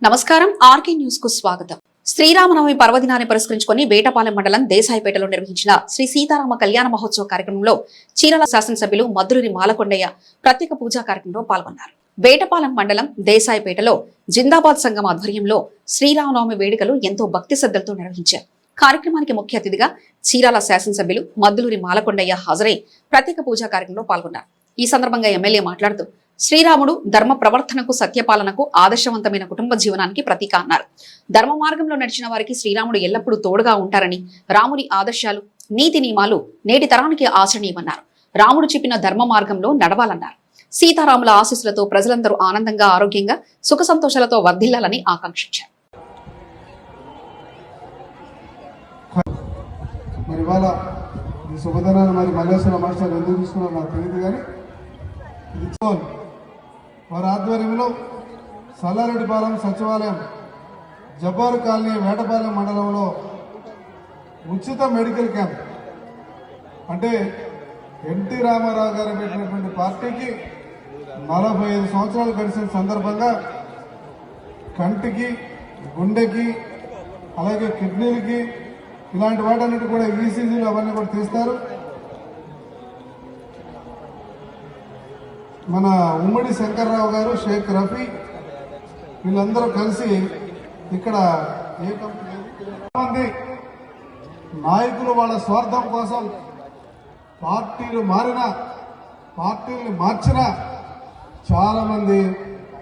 నమస్కారం RK news కు స్వాగతం. శ్రీరామనవమి పర్వదినాన్ని పురస్కరించుకొని వేటపాలెం మండలం దేశాయిపేటలో నిర్వహించిన శ్రీ సీతారామ కళ్యాణ మహోత్సవ కార్యక్రమంలో చీరాల శాసనసభ్యులు మద్దులూరి మాలకొండయ్య ప్రత్యేక పూజా కార్యక్రమంలో పాల్గొన్నారు. వేటపాలెం మండలం దేశాయిపేటలో జిందాబాద్ సంఘం ఆధ్వర్యంలో శ్రీరామనవమి వేడుకలు ఎంతో భక్తి శ్రద్ధలతో నిర్వహించారు. కార్యక్రమానికి ముఖ్య అతిథిగా చీరాల శాసనసభ్యులు మద్దులూరి మాలకొండయ్య హాజరై ప్రత్యేక పూజా కార్యక్రమంలో పాల్గొన్నారు. ఈ సందర్భంగా ఎమ్మెల్యే మాట్లాడుతూ శ్రీరాముడు ధర్మ ప్రవర్తనకు సత్యపాలనకు ఆదర్శవంతమైన కుటుంబ జీవనానికి ప్రతీక అన్నారు. ధర్మ మార్గంలో నడిచిన వారికి శ్రీరాముడు ఎల్లప్పుడూ తోడుగా ఉంటారని, రాముని ఆదర్శాలు నీతి నియమాలు నేటి తరానికి ఆచరణీయమన్నారు. రాముడు చెప్పిన ధర్మ మార్గంలో నడవాలన్నారు. సీతారాముల ఆశీస్సులతో ప్రజలందరూ ఆనందంగా ఆరోగ్యంగా సుఖ సంతోషాలతో వర్ధిల్లాలని ఆకాంక్షించారు. వారి ఆధ్వర్యంలో సల్లారెడ్డిపాలెం సచివాలయం జబ్బారు కాలనీ వేటపాలెం మండలంలో ఉచిత మెడికల్ క్యాంప్ అంటే ఎన్టీ రామారావు గారు పెట్టినటువంటి పార్టీకి 45 సంవత్సరాలు గడిచిన సందర్భంగా కంటికి, గుండెకి, అలాగే కిడ్నీలకి ఇలాంటి వాటన్నిటి కూడా ఈసీజీలు అవన్నీ కూడా తీస్తారు. మన ఉమ్మడి శంకర్రావు గారు, షేక్ రఫీ వీళ్ళందరూ కలిసి ఇక్కడ మంది నాయకులు వాళ్ళ స్వార్థం కోసం పార్టీలు మార్చినా చాలా మంది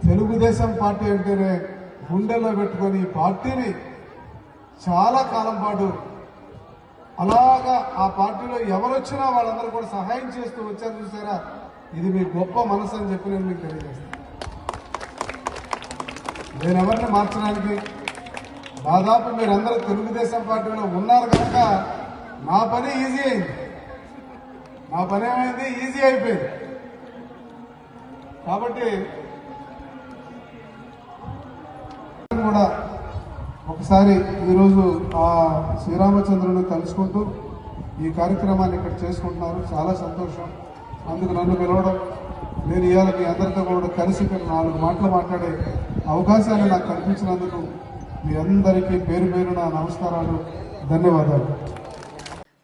తెలుగుదేశం పార్టీ అంటేనే గుండెల్లో పెట్టుకొని పార్టీని చాలా కాలం పాటు అలాగా ఆ పార్టీలో ఎవరొచ్చినా వాళ్ళందరూ కూడా సహాయం చేస్తూ వచ్చారు. చూసారా, ఇది మీ గొప్ప మనసు అని చెప్పి నేను మీకు తెలియజేస్తాను. నేను ఎవరిని మార్చడానికి దాదాపు మీరందరూ తెలుగుదేశం పార్టీలో ఉన్నారు కనుక నా పని ఈజీ అయింది. నా పని ఏమైంది? ఈజీ అయిపోయింది. కాబట్టి కూడా ఒకసారి ఈరోజు ఆ శ్రీరామచంద్రుని తలుచుకుంటూ ఈ కార్యక్రమాన్ని ఇక్కడ చేసుకుంటున్నారు. చాలా సంతోషం. అందుకు నన్ను పిలవడం, నేను ఇవాళ మీ అందరితో కూడా కలిసి ఇక్కడ 4 మాటలు మాట్లాడే అవకాశాన్ని నాకు కల్పించినందుకు మీ అందరికీ పేరు పేరున నమస్కారాలు, ధన్యవాదాలు.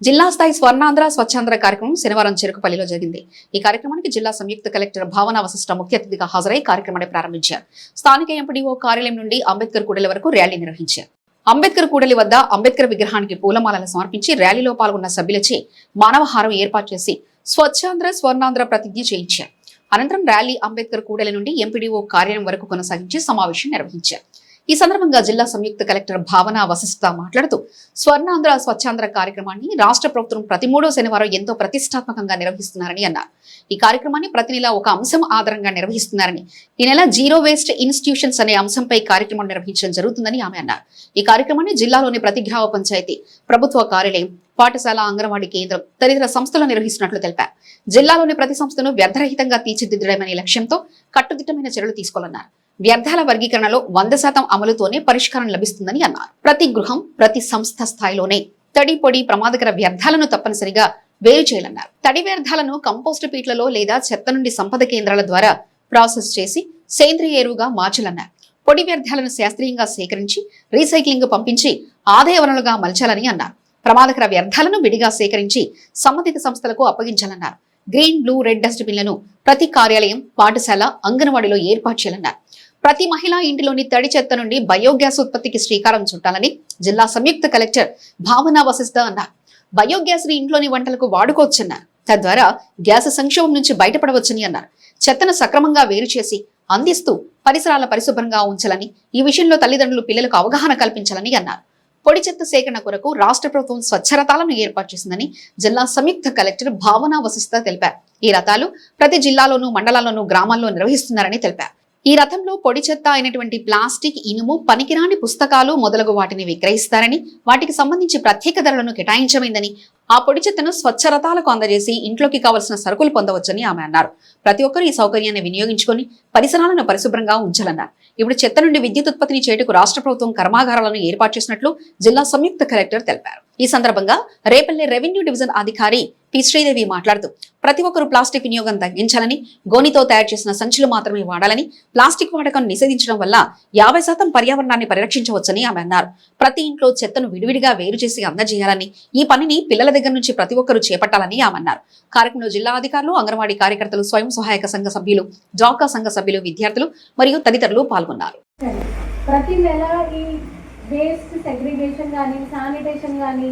జిల్లా స్థాయి స్వర్ణాంధ్ర స్వచ్ఛాంధ్ర కార్యక్రమం శనివారం చెరుకుపల్లిలో జరిగింది. ఈ కార్యక్రమానికి జిల్లా సంయుక్త కలెక్టర్ భావన వశిష్ఠ ముఖ్య అతిథిగా హాజరై కార్యక్రమాన్ని ప్రారంభించారు. స్థానిక ఎంపీడీఓ కార్యాలయం నుండి అంబేద్కర్ కూడలి వరకు ర్యాలీ నిర్వహించారు. అంబేద్కర్ కూడలి వద్ద అంబేద్కర్ విగ్రహానికి పూలమాలలు సమర్పించి ర్యాలీలో పాల్గొన్న సభ్యులచే మానవహారం ఏర్పాటు చేసి స్వచ్ఛాంధ్ర స్వర్ణాంధ్ర ప్రతిజ్ఞ చేయించారు. అనంతరం ర్యాలీ అంబేద్కర్ కూడలి నుండి ఎంపీడీఓ కార్యాలయం వరకు కొనసాగించి సమావేశం నిర్వహించారు. ఈ సందర్భంగా జిల్లా సంయుక్త కలెక్టర్ భావన వశిష్ఠ మాట్లాడుతూ స్వర్ణాంధ్ర స్వచ్ఛాంధ్ర కార్యక్రమాన్ని రాష్ట్ర ప్రభుత్వం ప్రతి 3వ శనివారం ఎంతో ప్రతిష్టాత్మకంగా నిర్వహిస్తున్నారని అన్నారు. ఈ కార్యక్రమాన్ని ప్రతి నెల ఒక అంశం ఆధారంగా నిర్వహిస్తున్నారని, ఈ నెల జీరో వేస్ట్ ఇన్స్టిట్యూషన్స్ అనే అంశంపై కార్యక్రమం నిర్వహించడం జరుగుతుందని ఆమె అన్నారు. ఈ కార్యక్రమాన్ని జిల్లాలోని ప్రతి గ్రామ పంచాయతీ, ప్రభుత్వ కార్యాలయం, పాఠశాల, అంగన్వాడీ కేంద్రం తదితర సంస్థలు నిర్వహిస్తున్నట్లు తెలిపారు. జిల్లాలోని ప్రతి సంస్థను వ్యర్థరహితంగా తీర్చిదిద్దడమనే లక్ష్యంతో కట్టుదిట్టమైన చర్యలు తీసుకోవాలన్నారు. వ్యర్థాల వర్గీకరణలో 100% అమలుతోనే పరిష్కారం లభిస్తుందని అన్నారు. ప్రతి గృహం, ప్రతి సంస్థ స్థాయిలోనే తడి, పొడి, ప్రమాదకర వ్యర్థాలను తప్పనిసరిగా వేరు చేయాలన్నారు. తడి వ్యర్థాలను కంపోస్టు పీట్లలో లేదా చెత్త నుండి సంపద కేంద్రాల ద్వారా ప్రాసెస్ చేసి సేంద్రియ ఎరువుగా మార్చాలన్నారు. పొడి వ్యర్థాలను శాస్త్రీయంగా సేకరించి రీసైక్లింగ్ పంపించి ఆదాయ వనరులుగా మలచాలని అన్నారు. ప్రమాదకర వ్యర్థాలను విడిగా సేకరించి సంబంధిత సంస్థలకు అప్పగించాలన్నారు. గ్రీన్, బ్లూ, రెడ్ డస్ట్ బిన్లను ప్రతి కార్యాలయం, పాఠశాల, అంగన్వాడీలో ఏర్పాటు చేయాలన్నారు. ప్రతి మహిళా ఇంటిలోని తడి చెత్త నుండి బయోగ్యాస్ ఉత్పత్తికి శ్రీకారం చుట్టాలని జిల్లా సంయుక్త కలెక్టర్ భావన వశిష్ఠ అన్నారు. బయోగ్యాస్ ని ఇంట్లోని వంటలకు వాడుకోవచ్చన్నారు. తద్వారా గ్యాస్ సంక్షోభం నుంచి బయటపడవచ్చని అన్నారు. చెత్తను సక్రమంగా వేరు చేసి అందిస్తూ పరిసరాల పరిశుభ్రంగా ఉంచాలని, ఈ విషయంలో తల్లిదండ్రులు పిల్లలకు అవగాహన కల్పించాలని అన్నారు. పొడి చెత్త సేకరణ కొరకు రాష్ట్ర ప్రభుత్వం స్వచ్ఛ రథాలను ఏర్పాటు చేసిందని జిల్లా సంయుక్త కలెక్టర్ భావన వశిష్ఠ తెలిపారు. ఈ రథాలు ప్రతి జిల్లాలోనూ, మండలాల్లోనూ, గ్రామాల్లో నిర్వహిస్తున్నారని తెలిపారు. ఈ రథంలో పొడి చెత్త అయినటువంటి ప్లాస్టిక్, ఇనుము, పనికిరాని పుస్తకాలు మొదలగు వాటిని విక్రయిస్తారని, వాటికి సంబంధించి ప్రత్యేక ధరలను కేటాయించమైందని, ఆ పొడి చెత్తను స్వచ్ఛ రథాలకు అందజేసి ఇంట్లోకి కావలసిన సరుకులు పొందవచ్చని ఆమె అన్నారు. ప్రతి ఒక్కరూ ఈ సౌకర్యాన్ని వినియోగించుకొని పరిసరాలను పరిశుభ్రంగా ఉంచాలన్నారు. ఇప్పుడు చెత్త నుండి విద్యుత్ ఉత్పత్తిని చేయుటకు రాష్ట్ర ప్రభుత్వం కర్మాగారాలను ఏర్పాటు చేసినట్లు జిల్లా సంయుక్త కలెక్టర్ తెలిపారు. ఈ సందర్భంగా రేపల్లె రెవెన్యూ డివిజన్ అధికారి పి శ్రీదేవి మాట్లాడుతూ ప్రతి ఒక్కరూ ప్లాస్టిక్ వినియోగం తగ్గించాలని, గోనితో తయారు చేసిన సంచులు మాత్రమే వాడాలని, ప్లాస్టిక్ వాడకం నిషేధించడం వల్ల 50% పర్యావరణాన్ని పరిరక్షించవచ్చని ఆమె అన్నారు. ప్రతి ఇంట్లో చెత్తను విడివిడిగా వేరు చేసి అందజేయాలని, ఈ పనిని పిల్లల దగ్గర నుంచి ప్రతి ఒక్కరూ చేపట్టాలని ఆమె అన్నారు. కార్యక్రమంలో జిల్లా అధికారులు, అంగన్వాడీ కార్యకర్తలు, స్వయం సహాయక సంఘ సభ్యులు, డ్వాక్రా సంఘ సభ్యులు, విద్యార్థులు మరియు తదితరులు పాల్గొన్నారు. ప్రతి నెల ఈ వేస్ట్ సెగ్రిగేషన్ కానీ, శానిటేషన్ కానీ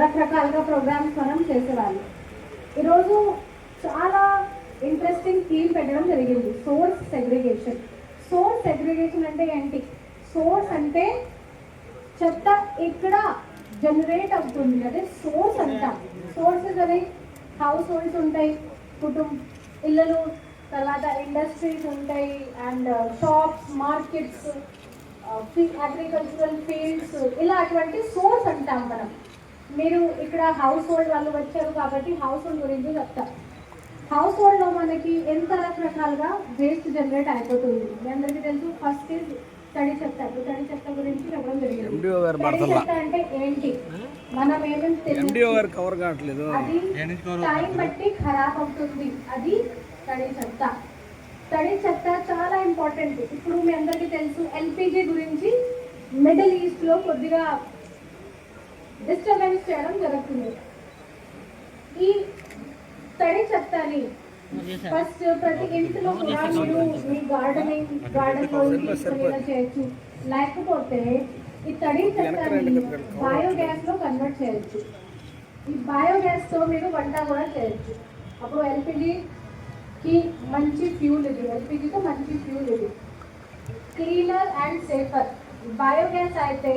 రకరకాలుగా ప్రోగ్రామ్స్ మనం చేసేవాళ్ళం. ఈరోజు చాలా ఇంట్రెస్టింగ్ థీమ్ పెట్టడం జరిగింది, సోర్స్ సెగ్రిగేషన్. సోర్స్ సెగ్రిగేషన్ అంటే ఏంటి? సోర్స్ అంటే చెత్త ఇక్కడ జనరేట్ అవుతుంది, అదే సోర్స్ అంటాం. సోర్సెస్ అనే హౌస్ హోల్డ్స్ ఉంటాయి, ఇళ్ళలు, తర్వాత ఇండస్ట్రీస్ ఉంటాయి, and shops, markets, agricultural fields, ఇలా అటువంటి సోర్స్ అంటాం మనం. మీరు ఇక్కడ హౌస్ హోల్డ్ వాళ్ళు వచ్చారు కాబట్టి హౌస్ హోల్డ్ గురించి చెప్తాం. హౌస్ హోల్డ్లో మనకి ఎంత రకరకాలుగా వేస్ట్ జనరేట్ అయిపోతుంది. మీ అందరికీ తెలుసు. ఫస్ట్ ఈజ్ తడి చెత్త. తడి చెత్త గురించి చెప్పడం జరిగింది. తడి చెత్త అంటే ఏంటి, మనం ఏమేమి తెలియదు, అది టైం బట్టి ఖరాబ్ అవుతుంది, అది తడి చెత్త. తడి చెత్త చాలా ఇంపార్టెంట్. ఇప్పుడు మీ అందరికీ తెలుసు ఎల్పిజి గురించి మిడిల్ ఈస్ట్ లో కొద్దిగా డిస్టర్బెన్స్ చేయడం జరుగుతుంది. ఈ తడి చెత్తని ఫస్ట్ ప్రతి ఇంట్లో కూడా మీరు మీ గార్డెన్లో తీసుకునేలా చేయొచ్చు. లేకపోతే ఈ తడి చెత్తని బయోగ్యాస్ లో కన్వర్ట్ చేయొచ్చు. ఈ బయోగ్యాస్ తో మీరు వంట కూడా చేయొచ్చు. అప్పుడు ఎల్పిజికి మంచి ఫ్యూల్ ఇది. ఎల్పిజితో మంచి ఫ్యూల్ ఇది. Cleaner and safer. బయోగ్యాస్ అయితే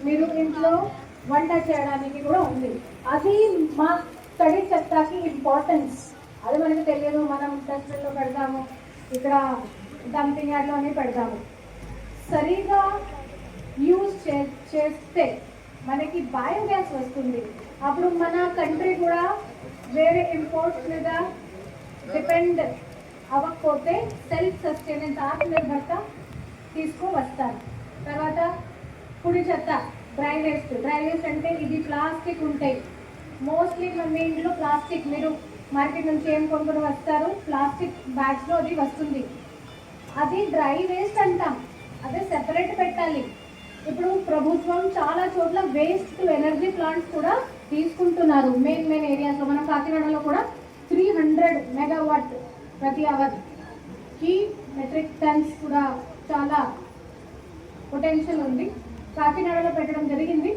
మీరు ఇంట్లో వంట చేయడానికి కూడా ఉంది. అది మా తడి చెత్తకి ఇంపార్టెన్స్. అది మనకు తెలియదు. మనం డస్ట్బిన్లో పెడతాము, ఇక్కడ డంపింగ్ యార్డ్లోనే పెడతాము. సరిగా యూజ్ చేస్తే మనకి బయోగ్యాస్ వస్తుంది. అప్పుడు మన కంట్రీ కూడా వేరే ఇంపోర్ట్స్ మీద డిపెండ్ అవ్వకపోతే సెల్ఫ్ సస్టైనెన్స్, ఆత్మనిర్భరత తీసుకువస్తారు. తర్వాత పొడి చెత్త, డ్రై వేస్ట్. డ్రై వేస్ట్ అంటే ఇది ప్లాస్టిక్ ఉంటాయి. మోస్ట్లీ మన ఇంట్లో ప్లాస్టిక్, మీరు మార్కెట్ నుంచి ఏం కొనుక్కొని వస్తారు, ప్లాస్టిక్ బ్యాగ్స్లో అది వస్తుంది. అది డ్రై వేస్ట్ అంటాం. అదే సెపరేట్ పెట్టాలి. ఇప్పుడు ప్రభుత్వం చాలా చోట్ల వేస్ట్ టు ఎనర్జీ ప్లాంట్స్ కూడా తీసుకుంటున్నారు. మెయిన్ ఏరియాస్లో మన కాకినాడలో కూడా 300 మెగావాట్ ప్రతి అవర్కి మెట్రిక్ టన్స్ కూడా చాలా పొటెన్షియల్ ఉంది. కాకినాడలో పెట్టడం జరిగింది.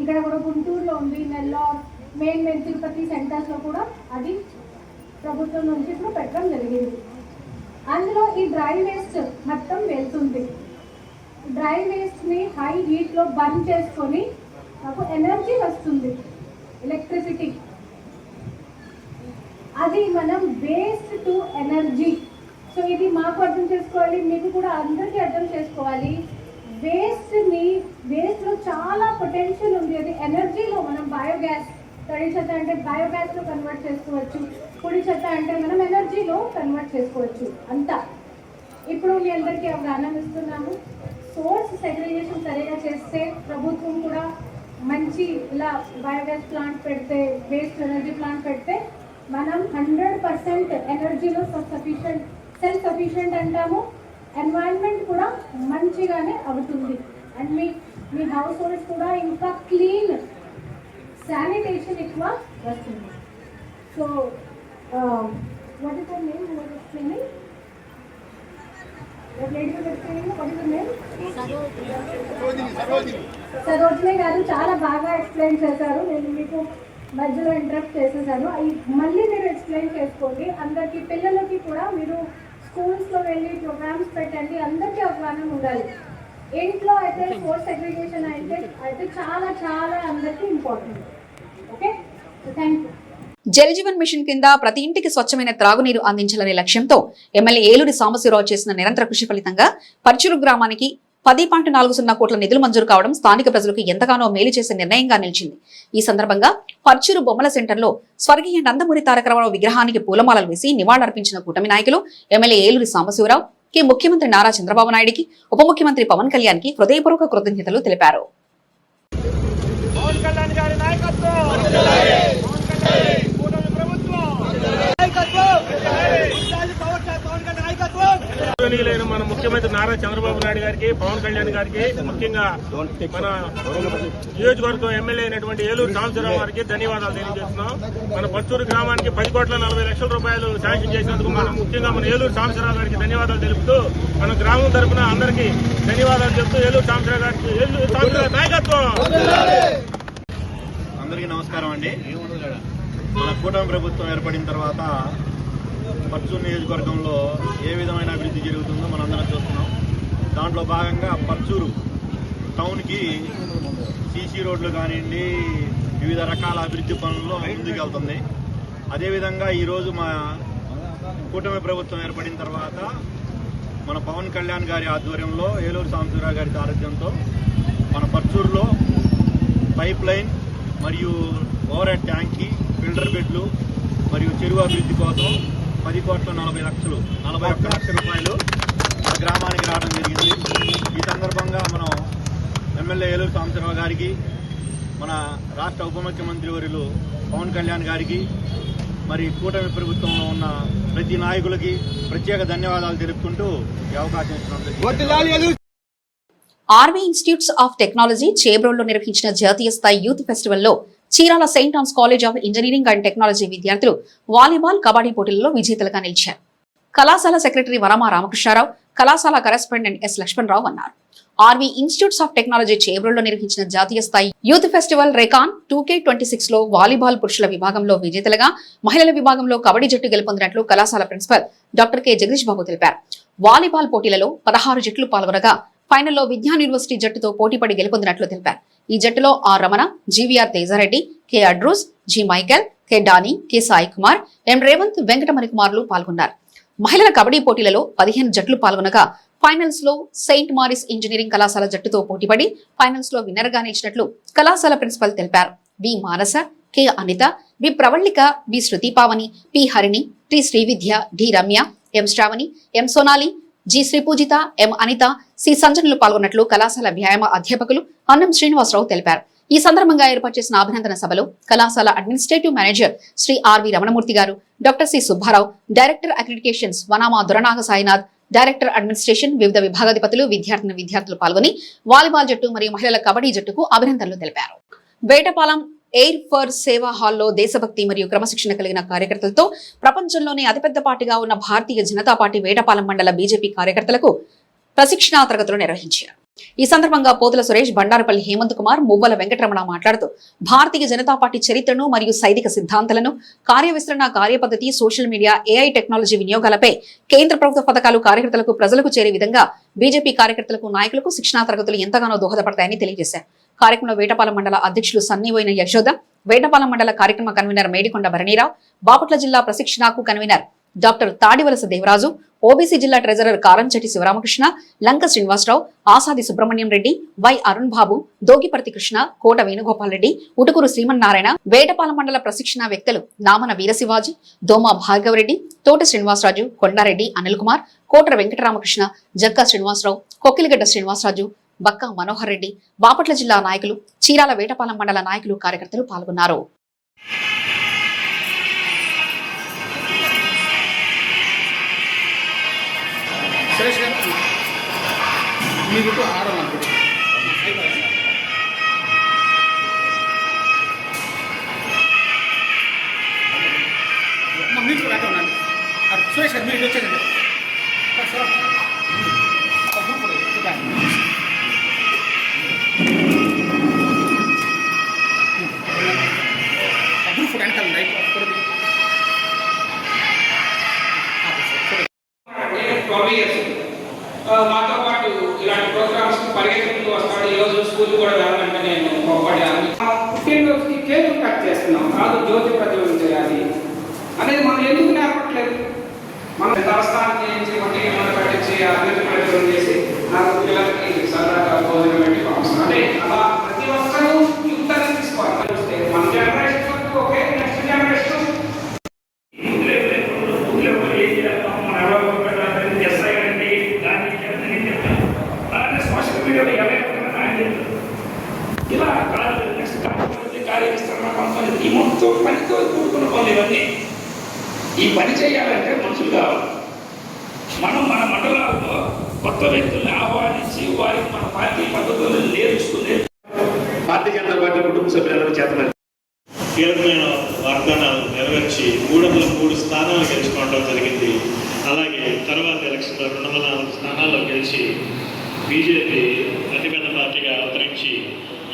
ఇక్కడ కూడా గుంటూరులో ఉంది, నెల్లూరు, మెయిన్ తిరుపతి సెంటర్స్లో కూడా అది ప్రభుత్వం నుంచి ఇప్పుడు పెట్టడం జరిగింది. అందులో ఈ డ్రై వేస్ట్ మొత్తం వెళ్తుంది. డ్రై వేస్ట్ని హై హీట్లో బర్న్ చేసుకొని నాకు ఎనర్జీ వస్తుంది, ఎలక్ట్రిసిటీ. అది మనం వేస్ట్ టు ఎనర్జీ. సో ఇది మాకు అర్థం చేసుకోవాలి, మీకు కూడా అందరికీ అర్థం చేసుకోవాలి. వేస్ట్లో చాలా పొటెన్షియల్ ఉంది. అది ఎనర్జీలో మనం బయోగ్యాస్, తడి చెత్త అంటే బయోగ్యాస్లో కన్వర్ట్ చేసుకోవచ్చు. పొడి చెత్త అంటే మనం ఎనర్జీలో కన్వర్ట్ చేసుకోవచ్చు. అంతా ఇప్పుడు మీ అందరికీ అవగాహన ఇస్తున్నాము. సోర్స్ సెగ్రిగేషన్ సరిగా చేస్తే ప్రభుత్వం కూడా మంచి ఇలా బయోగ్యాస్ ప్లాంట్ పెడితే, వేస్ట్ ఎనర్జీ ప్లాంట్ పెడితే మనం 100% ఎనర్జీలో సెల్ఫ్ సఫిషియెంట్ అంటాము. ఎన్వైరన్మెంట్ కూడా మంచిగానే అవుతుంది. అండ్ మీ హౌస్ హోల్డ్స్ కూడా ఇంకా క్లీన్, శానిటేషన్ ఎక్కువ వస్తుంది. So what is your name? What is your name? Sarojini గారు చాలా బాగా ఎక్స్ప్లెయిన్ చేశారు. నేను మీకు మధ్యలో ఇంటరప్ట్ చేసేసాను. మళ్ళీ మీరు ఎక్స్ప్లెయిన్ చేసుకోండి. అందరికీ, పిల్లలకి కూడా మీరు స్కూల్స్లో వెళ్ళి ప్రోగ్రామ్స్ పెట్టండి. అందరికీ అవగాహన ఉండాలి. ఇంట్లో అయితే సోర్స్ సెగ్రిగేషన్ అయితే చాలా చాలా అందరికీ important. Okay, thank you. Jal Jeevan Mission కింద ప్రతి ఇంటికి స్వచ్ఛమైన త్రాగునీరు అందించాలనే లక్ష్యంతో ఎమ్మెల్యే ఏలూరి సాంబశివరావు చేసిన నిరంతర కృషి ఫలితంగా పర్చూరు గ్రామానికి 10.40 కోట్ల నిధులు మంజూరు కావడం స్థానిక ప్రజలకు ఎంతగానో మేలు చేసే నిర్ణయంగా నిలిచింది. ఈ సందర్భంగా పర్చూరు బొమ్మల సెంటర్లో స్వర్గీయ నందమూరి తారక రామారావు విగ్రహానికి పూలమాలలు వేసి నివాళులర్పించిన కూటమి నాయకులు ఎమ్మెల్యే ఏలూరి సాంబశివరావు కి ముఖ్యమంత్రి నారా చంద్రబాబు నాయుడికి, ఉప ముఖ్యమంత్రి పవన్ కళ్యాణ్ కి హృదయపూర్వక కృతజ్ఞతలు తెలిపారు. గౌరవనీయులైన మన ముఖ్యమంత్రి నారా చంద్రబాబు నాయుడు గారికి, పవన్ కళ్యాణ్ గారికి, ముఖ్యంగా మన నియోజకవర్గం ఎమ్మెల్యే అయినటువంటి ఏలూరు సాంబశివరావు గారికి ధన్యవాదాలు తెలియజేస్తున్నాం. మన పచ్చూరు గ్రామానికి 10,40,00,000 రూపాయలు శాంక్షన్ చేసినందుకు మనం ముఖ్యంగా మన ఏలూరు సాంబశివరావు గారికి ధన్యవాదాలు తెలుపుతూ, మన గ్రామం తరఫున అందరికీ ధన్యవాదాలు చెప్తూ ఏలూరు సాంబశివరావు గారికి నాయకత్వం. అందరికీ నమస్కారం అండి. మన కూటమి ప్రభుత్వం ఏర్పడిన తర్వాత పర్చూరు నియోజకవర్గంలో ఏ విధమైన అభివృద్ధి జరుగుతుందో మనందరం చూస్తున్నాం. దాంట్లో భాగంగా పర్చూరు టౌన్కి సీసీ రోడ్లు కానివ్వండి, వివిధ రకాల అభివృద్ధి పనుల్లో ముందుకెళ్తుంది. అదేవిధంగా ఈరోజు మా కూటమి ప్రభుత్వం ఏర్పడిన తర్వాత మన పవన్ కళ్యాణ్ గారి ఆధ్వర్యంలో, ఏలూరు సాంబశివరావు గారి సారథ్యంతో మన పర్చూరులో పైప్ లైన్ మరియు ఓవర్ హెడ్ ట్యాంక్కి, ఫిల్టర్ బెడ్లు మరియు చెరువు అభివృద్ధి కోసం 10,40,00,000 రూపాయలు మన గ్రామానికి రావడం జరిగింది. ఈ సందర్భంగా మనం ఎమ్మెల్యే ఏలూరు సాంబశివరావు గారికి, మన రాష్ట్ర ఉప ముఖ్యమంత్రి వర్యులు పవన్ కళ్యాణ్ గారికి, మరి కూటమి ప్రభుత్వంలో ఉన్న ప్రతి నాయకులకి ప్రత్యేక ధన్యవాదాలు తెలుపుకుంటూ ఈ అవకాశం ఇచ్చినందుకు. ఆర్వీ ఇన్స్టిట్యూట్స్ ఆఫ్ టెక్నాలజీ చేబ్రోల్లో నిర్వహించిన జాతీయ స్థాయి యూత్ ఫెస్టివల్లో Chirala Saint Ann's College of Engineering and Technology విద్యార్థులు వాలీబాల్, కబడ్డీ పోటీలలో విజేతలుగా నిలిచారు. కళాశాల సెక్రటరీ వరమా రామకృష్ణారావు, కళాశాల కరెస్పాండెంట్ ఎస్ లక్ష్మణరావు అన్నారు. ఆర్వీ ఇన్స్టిట్యూట్స్ ఆఫ్ టెక్నాలజీ చేబ్రోల్లో నిర్వహించిన జాతీయ స్థాయి యూత్ ఫెస్టివల్ రేకాన్ 2K26 లో వాలీబాల్ పురుషుల విభాగంలో విజేతలుగా, మహిళల విభాగంలో కబడ్డీ జట్టు గెలుపొందినట్లు కళాశాల ప్రిన్సిపల్ డాక్టర్ కె జగదీష్ బాబు తెలిపారు. వాలీబాల్ పోటీలలో 16 జట్లు పాల్గొనగా ఫైనల్లో విజ్ఞాన్ యూనివర్సిటీ జట్టుతో పోటీపడి గెలుపొందినట్లు తెలిపారు. ఈ జట్టులో R Ramana, GVR Tejareddy, K Andrews, G Michael, K Danny, K Sai Kumar, M Revanth, Venkata మణికుమార్లు పాల్గొన్నారు. మహిళల కబడ్డీ పోటీలలో 15 జట్లు పాల్గొనగా ఫైనల్స్ లో సెయింట్ మారిస్ ఇంజనీరింగ్ కళాశాల జట్టుతో పోటీపడి ఫైనల్స్ లో విన్నర్ గా నిలిచినట్లు కళాశాల ప్రిన్సిపల్ తెలిపారు. B Manasa, K Anitha, B Pravalika, B Sruthi Pavani, P Harini, T Srividya, D Ramya, M Sravani, M Sonali, G Sripujitha, M Anitha, C సంజనులు పాల్గొన్నట్లు కళాశాల వ్యాయామ అధ్యాపకులు అన్నం శ్రీనివాసరావు తెలిపారు. ఈ సందర్భంగా ఏర్పాటు చేసిన అభినందన సభలో కళాశాల administrative manager Sri RV Ramanamurthy garu, doctor C Subbarao, director accreditations Vanama Duranaga Sainath, director administration, వివిధ విభాగాధిపతులు, విద్యార్థులు పాల్గొని వాలీబాల్ జట్టు మరియు మహిళల కబడ్డీ జట్టుకు అభినందనలు తెలిపారు. వేటపాలెం ఎయిర్ ఫర్ సేవా హాల్లో దేశభక్తి మరియు క్రమశిక్షణ కలిగిన కార్యకర్తలతో ప్రపంచంలోనే అతిపెద్ద పార్టీగా ఉన్న భారతీయ జనతా పార్టీ వేటపాలెం మండల బీజేపీ కార్యకర్తలకు ప్రశిక్షణా తరగతులు నిర్వహించారు. ఈ సందర్భంగా పోతుల సురేష్, బండారుపల్లి హేమంత్ కుమార్, మువ్వల వెంకటరమణ మాట్లాడుతూ భారతీయ జనతా పార్టీ చరిత్రను మరియు సైనిక సిద్ధాంతాలను, కార్యవిస్తరణ, కార్యపద్ధతి, సోషల్ మీడియా, ఏఐ టెక్నాలజీ వినియోగాలపై కేంద్ర ప్రభుత్వ పథకాలు కార్యకర్తలకు ప్రజలకు చేరే విధంగా బీజేపీ కార్యకర్తలకు, నాయకులకు శిక్షణా తరగతులు ఎంతగానో దోహదపడతాయని తెలియజేశారు. కార్యక్రమంలో వేటపాలెం మండల అధ్యక్షులు సన్నివోయిన యశోద, వేటపాలెం మండల కార్యక్రమ కన్వీనర్ మేడికొండ భరణీరావు, బాపట్ల జిల్లా ప్రశిక్షణకు convener doctor Tadivalasa Devaraju, OBC జిల్లా ట్రెజరర్ కారంచెట్టి శివరామకృష్ణ, లంక శ్రీనివాసరావు, ఆసాది సుబ్రహ్మణ్యం రెడ్డి, వై అరుణ్ బాబు, దోగిపర్తి కృష్ణ, కోట వేణుగోపాల్ రెడ్డి, ఉటుకూరు శ్రీమన్నారాయణ, వేటపాలెం మండల ప్రశిక్షణ వ్యక్తులు నామన వీరశివాజీ, దోమ భార్గవరెడ్డి, తోట శ్రీనివాసరాజు, కొండారెడ్డి అనిల్ కుమార్, కోట్ర వెంకటరామకృష్ణ, జక్కా శ్రీనివాసరావు, కొక్కిలిగడ్డ శ్రీనివాసరాజు, బక్కా మనోహర్ రెడ్డి, బాపట్ల జిల్లా నాయకులు, చీరాల వేటపాలెం మండల నాయకులు, కార్యకర్తలు పాల్గొన్నారు. మాతో పాటు ఇలాంటి ప్రోగ్రామ్స్ పరిగెత్తుకుంటూ వస్తాడు. ఈరోజు స్కూల్ కూడా వెళ్ళాలంటే నేను కోపడ్డాను. పుట్టినరోజుకి కేక్ కట్ చేస్తున్నాం, కాదు జ్యోతి ప్రజ్వలన చేయాలి అనేది మనం ఎందుకు నేర్పట్లేదు? మనం తలస్థానం చేయించి మట్టికి మనం పట్టించి ఆ జ్యోతి ప్రజ్వలన చేసి నాకు పిల్లలకి సరదాగా భోజనం పెట్టి పంపిస్తాం. అంటే అలా ప్రతి ఒక్కరూ యుక్తాన్ని తీసుకోవాలి. మన జనరేషన్ వరకు ఓకే, నెక్స్ట్ జనరేషన్ ఇలా విస్తరణ పంపని ఈ మొత్తం పనితో కూడుకున్న పనులు ఇవన్నీ. ఈ పని చేయాలంటే మనుషులు కావాలి. మనం మన మండలాల్లో కొత్త వ్యక్తుల్ని ఆహ్వానించి వారికి మన పార్టీ పద్ధతులను నేర్చుకునే భారతీయ జనతా పార్టీ కుటుంబ సభ్యులందరూ చేతనం కీలకమైన వాగ్దానాలు నెరవేర్చి 303 స్థానాలు గెలుచుకోవడం జరిగింది. అలాగే తర్వాత ఎలక్షన్లో 204 స్థానాల్లో గెలిచి బీజేపీ అతిపెద్ద పార్టీగా అవతరించి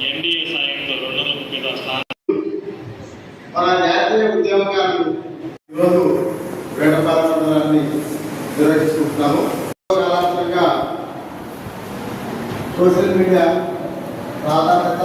ఎన్డీఏ సాయంతో 230 స్థానాలు. మన జాతీయ ఉద్యమకారులు ఈరోజు వేటపాల మండలాన్ని నిర్వహిస్తున్నాము. కాలాంతరంగా సోషల్ మీడియా ప్రాధాన్యత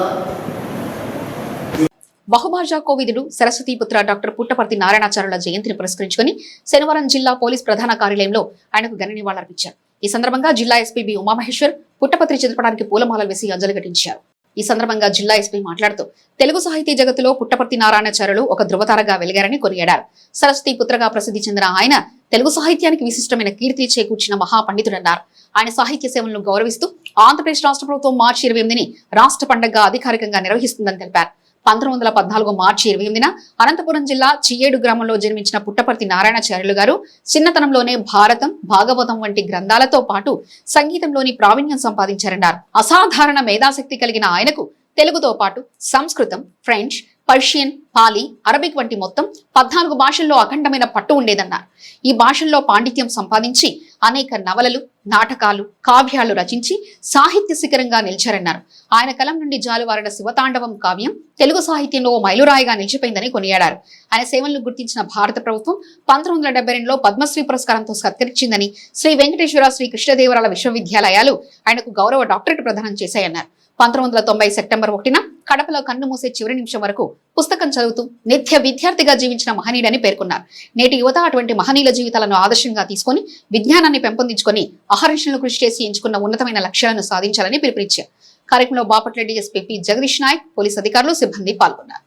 బహుభాషా కోవిదుడు సరస్వతీపుత్ర డాక్టర్ పుట్టపర్తి నారాయణాచార్యుల జయంతిని పురస్కరించుకుని శనివారం జిల్లా పోలీస్ ప్రధాన కార్యాలయంలో ఆయనకు ఘన నివాళులర్పించారు. ఈ సందర్భంగా జిల్లా ఎస్పీ బి ఉమామహేశ్వర్ పుట్టపర్తి చిత్రపటానికి పూలమాలలు వేసి అంజలి ఘటించారు. ఈ సందర్భంగా జిల్లా ఎస్పీ మాట్లాడుతూ తెలుగు సాహితీ జగత్తులో పుట్టపర్తి నారాయణాచార్యులు ఒక ధృవతారగా వెలిగారని కొనియాడారు. సరస్వతీపుత్రగా ప్రసిద్ధి చెందిన ఆయన తెలుగు సాహిత్యానికి విశిష్టమైన కీర్తి చేకూర్చిన మహాపండితుడన్నారు. ఆయన సాహిత్య సేవలను గౌరవిస్తూ ఆంధ్రప్రదేశ్ రాష్ట్ర ప్రభుత్వం మార్చి 28ని రాష్ట్ర పండుగగా అధికారికంగా నిర్వహిస్తుందని తెలిపారు. 1914 మార్చి 28న అనంతపురం జిల్లా చియ్యేడు గ్రామంలో జన్మించిన పుట్టపర్తి నారాయణాచార్యులు గారు చిన్నతనంలోనే భారతం, భాగవతం వంటి గ్రంథాలతో పాటు సంగీతంలోని ప్రావీణ్యం సంపాదించారన్నారు. అసాధారణ మేధాశక్తి కలిగిన ఆయనకు తెలుగుతో పాటు సంస్కృతం, ఫ్రెంచ్, పర్షియన్, పాలి, అరబిక్ వంటి మొత్తం 14 భాషల్లో అఖండమైన పట్టు ఉండేదన్నారు. ఈ భాషల్లో పాండిత్యం సంపాదించి అనేక నవలలు, నాటకాలు, కావ్యాలు రచించి సాహిత్య శిఖరంగా నిలిచారన్నారు. ఆయన కలం నుండి జాలువారిన శివతాండవం కావ్యం తెలుగు సాహిత్యంలో మైలురాయిగా నిలిచిపోయిందని కొనియాడారు. ఆయన సేవలను గుర్తించిన భారత ప్రభుత్వం 1972లో పద్మశ్రీ పురస్కారంతో సత్కరించిందని, శ్రీ వెంకటేశ్వర శ్రీ కృష్ణదేవరాయల విశ్వవిద్యాలయాలు ఆయనకు గౌరవ డాక్టరేట్ ప్రదానం చేశాయన్నారు. 1990 సెప్టెంబర్ 1న కడపలో కన్ను మూసే చివరి నిమిషం వరకు పుస్తకం చదువుతూ నిత్య విద్యార్థిగా జీవించిన మహనీయుడని పేర్కొన్నారు. నేటి యువత అటువంటి మహనీయుల జీవితాలను ఆదర్శంగా తీసుకుని విజ్ఞానాన్ని పెంపొందించుకొని అహర్నిశలు కృషి చేసి ఎంచుకున్న ఉన్నతమైన లక్ష్యాలను సాధించాలని పిలుపునిచ్చారు. కార్యక్రమంలో Bapatla DSP P Jagadish Nayak, police అధికారులు, సిబ్బంది పాల్గొన్నారు.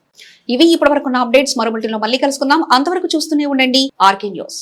ఇవి ఇప్పటివరకున్న అప్డేట్స్. మరో బులెటిన్లో మళ్ళీ కలుసుకుందాం. అంతవరకు చూస్తూనే ఉండండి ఆర్కే న్యూస్.